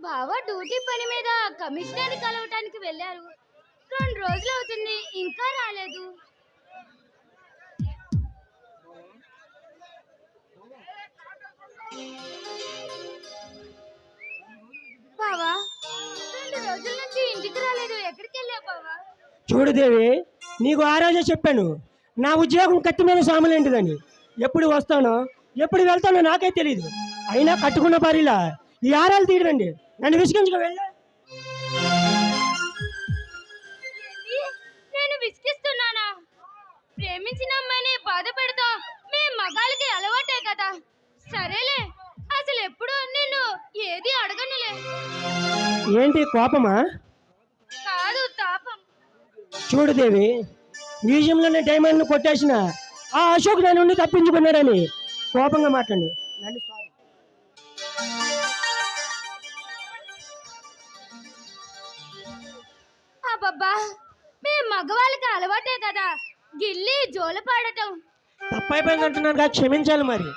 బావ డ్యూటీ పని మీద కమిషనర్ కలవటానికి వెళ్ళారు. 2 రోజులు అవుతుంది, ఇంకా రాలేదు. బావా 2 రోజుల నుంచి ఇంటికి రాలేదు, ఎక్కడికి వెళ్ళావు బావా? చూడు దేవి, నీకు ఆ రోజే చెప్పాను నా ఉద్యోగం కత్తి మీద సాములేంటిదని. ఎప్పుడు వస్తానో ఎప్పుడు వెళ్తానో నాకే తెలియదు. అయినా కట్టుకున్న భార్యలా ఈ ఆరాలు తీయడండి, నన్ను విసిగించుకు వెళ్ళా. నేను విసిగిస్తున్నానా? ప్రేమించిన అమ్మాయిని బాధ పెడతా మీ మగాళ్ళకి అలవాటే కదా. సరేలే, అసలు ఎప్పుడు నిన్ను ఏది అడగనులే. ఏంటి కోపమా? కాదు, తాపం. చూడు దేవి, మ్యూజియంలోనే డైమండ్ను కొట్టేసిన ఆ అశోక్ నా నుండి తప్పించుకున్నాడని కోపంగా మాట్లాడు. అబ్బబ్బా, మీ మగవాళ్ళకి అలవాటే కదా గిల్లి జోల పాడటం. తప్పైపోయింది అంటున్నాను, క్షమించాలి మరి.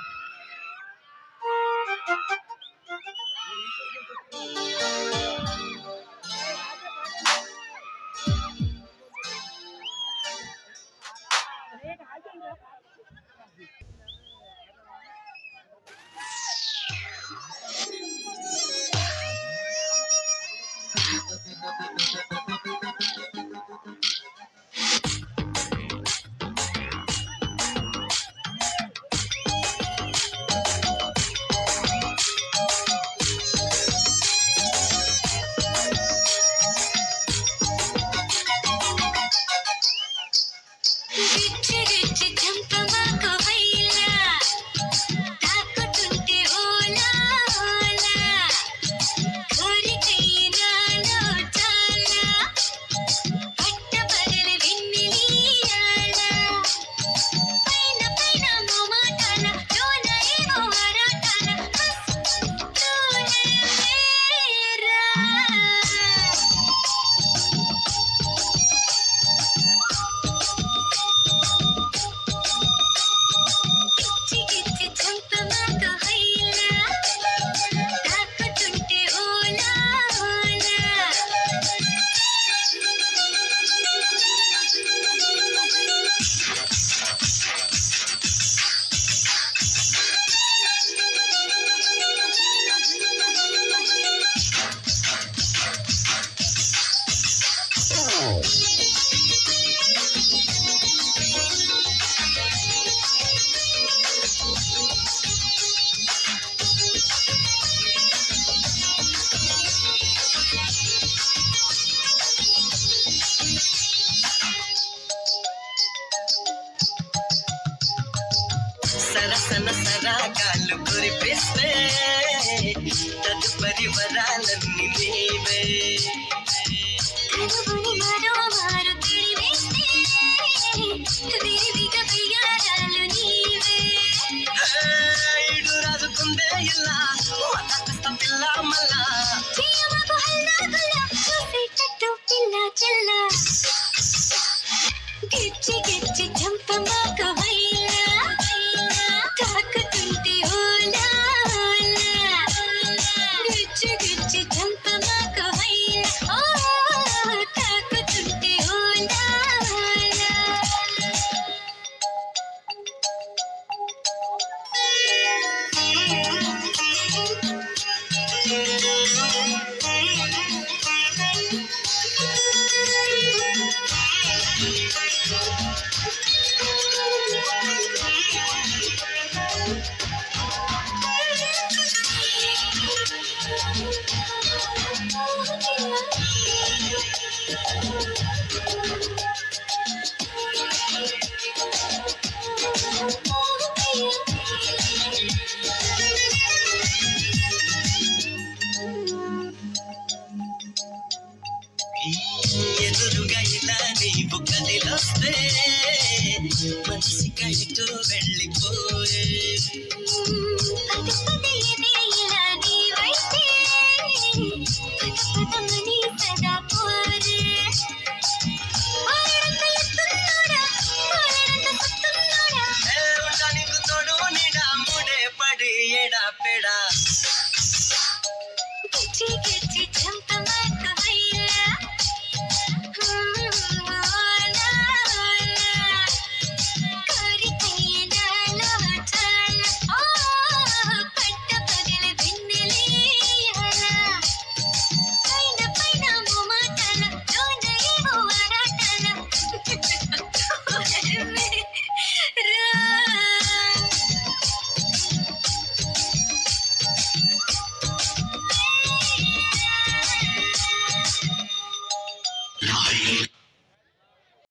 సరసన సరాగాలు కురిపిస్తే తదుపరి వరాలన్నీ నీవే. ఇడు రాజుకుందే ఇలా పిల్ల మళ్ళా గిచ్చి గిచ్చి చంపమాక వైలా తాకుతుంటే ఓలా గిచ్చి గిచ్చి చంపమాక వైలా తాకుతుంటే ఓలా. ఎదురుగా ఇలా నీవు కదిలొస్తే మనసుగా ఇటు వెళ్ళిపోయే. నీకు తోడు నీడా ముడే పడి ఎడా పెడా